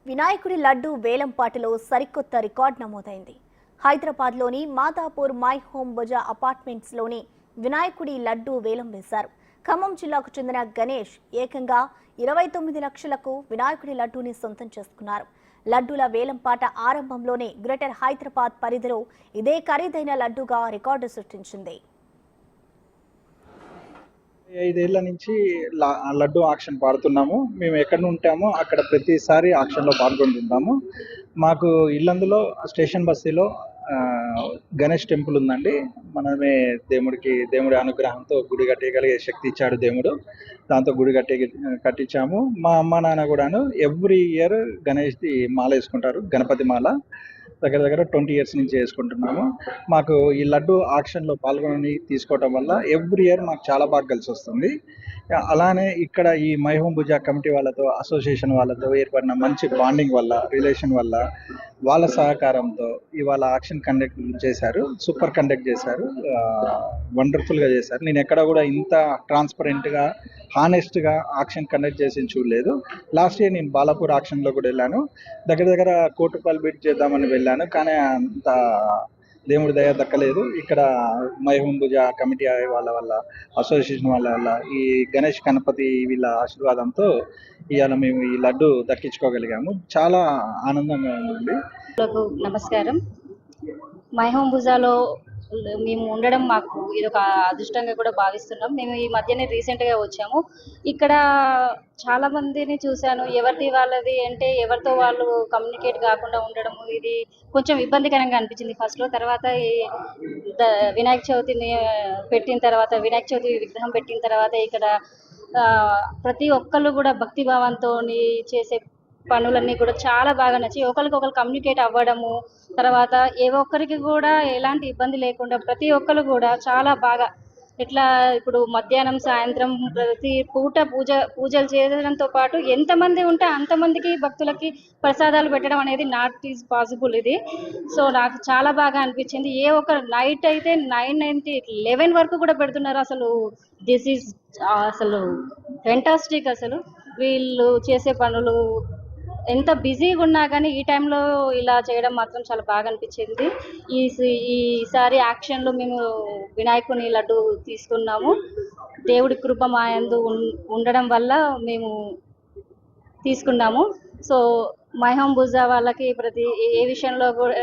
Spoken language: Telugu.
వినాయకుడి లడ్డు వేలంపాటలో సరికొత్త రికార్డ్ నమోదైంది. హైదరాబాద్లోని మాదాపూర్ మై హోమ్ బజార్ అపార్ట్మెంట్స్లోని వినాయకుడి లడ్డు వేలం వేశారు. ఖమ్మం జిల్లాకు చెందిన గణేష్ ఏకంగా 29 లక్షలకు వినాయకుడి లడ్డూని సొంతం చేసుకున్నారు. లడ్డూల వేలంపాట ఆరంభంలోనే గ్రేటర్ హైదరాబాద్ పరిధిలో ఇదే ఖరీదైన లడ్డూగా రికార్డు సృష్టించింది. 5 ఏళ్ల నుంచి లడ్డు ఆక్షన్ పాడుతున్నాము. మేము ఎక్కడ ఉంటామో అక్కడ ప్రతిసారి ఆక్షన్లో పాల్గొంటుంటాము. మాకు ఇల్లందులో స్టేషన్ బస్తీలో గణేష్ టెంపుల్ ఉందండి. మనమే దేవుడి అనుగ్రహంతో గుడి కట్టగలిగే శక్తి ఇచ్చాడు దేవుడు. దాంతో గుడి కట్టించాము. మా అమ్మ నాన్న కూడాను ఎవ్రీ ఇయర్ గణేష్ది మాల వేసుకుంటారు. గణపతి మాల దగ్గర 20 ఇయర్స్ నుంచి వేసుకుంటున్నాము. మాకు ఈ లడ్డు ఆక్షన్లో పాల్గొని తీసుకోవటం వల్ల ఎవ్రీ ఇయర్ మాకు చాలా బాగా కలిసి వస్తుంది. అలానే ఇక్కడ ఈ మై హోమ్ బజార్ కమిటీ వాళ్ళతో, అసోసియేషన్ వాళ్ళతో ఏర్పడిన మంచి బాండింగ్ వల్ల, రిలేషన్ వల్ల, వాళ్ళ సహకారంతో ఇవాళ ఆక్షన్ కండక్ట్ చేశారు. సూపర్ కండక్ట్ చేశారు. వండర్ఫుల్గా చేశారు. నేను ఎక్కడ కూడా ఇంత ట్రాన్స్పరెంట్గా, హానెస్ట్గా ఆక్షన్ కండక్ట్ చేసి చూడలేదు. లాస్ట్ ఇయర్ నేను బాలాపూర్ ఆక్షన్లో కూడా వెళ్ళాను. దగ్గర 1 కోటి రూపాయలు బిడ్ చేద్దామని వెళ్ళాను. కానీ అంత దేవుడి దయ దక్కలేదు. ఇక్కడ మై హోమ్ బజార్ కమిటీ వాళ్ళ అసోసియేషన్ వల్ల ఈ గణేష్ గణపతి వీళ్ళ ఆశీర్వాదంతో ఇవాళ మేము ఈ లడ్డు దక్కించుకోగలిగాము. చాలా ఆనందంగా ఉంది. నమస్కారం. మై హోమ్ బజార్లో మేము ఉండడం మాకు ఇది ఒక అదృష్టంగా కూడా భావిస్తున్నాం. మేము ఈ మధ్యనే రీసెంట్గా వచ్చాము. ఇక్కడ చాలా మందిని చూశాను. ఎవరిది వాళ్ళది అంటే ఎవరితో వాళ్ళు కమ్యూనికేట్ కాకుండా ఉండడము, ఇది కొంచెం ఇబ్బందికరంగా అనిపించింది ఫస్ట్లో. తర్వాత వినాయక చవితిని పెట్టిన తర్వాత, వినాయక చవితి విగ్రహం పెట్టిన తర్వాత ఇక్కడ ప్రతి ఒక్కళ్ళు కూడా భక్తి భావంతో చేసే పనులన్నీ కూడా చాలా బాగా నచ్చి ఒకరికొకరు కమ్యూనికేట్ అవ్వడము, తర్వాత ఏ ఒక్కరికి కూడా ఎలాంటి ఇబ్బంది లేకుండా ప్రతి ఒక్కరు కూడా చాలా బాగా ఇట్లా ఇప్పుడు మధ్యాహ్నం సాయంత్రం ప్రతి పూట పూజలు చేయడంతో పాటు ఎంతమంది ఉంటే అంతమందికి భక్తులకి ప్రసాదాలు పెట్టడం అనేది నాట్ ఈజ్ పాసిబుల్ ఇది. సో నాకు చాలా బాగా అనిపించింది. ఏ ఒక్క నైట్ అయితే 9-11 వరకు కూడా పెడుతున్నారు. అసలు దిస్ ఈజ్ అసలు ఫెంటాస్టిక్. అసలు వీళ్ళు చేసే పనులు ఎంత బిజీగా ఉన్నా కానీ ఈ టైంలో ఇలా చేయడం మాత్రం చాలా బాగా అనిపించింది. ఈసారి యాక్షన్లో మేము వినాయకుని లడ్డు తీసుకున్నాము. దేవుడి కృప మా యందు ఉండడం వల్ల మేము తీసుకున్నాము. సో మై హోమ్ బజార్ వాళ్ళకి ప్రతి ఏ విషయంలో కూడా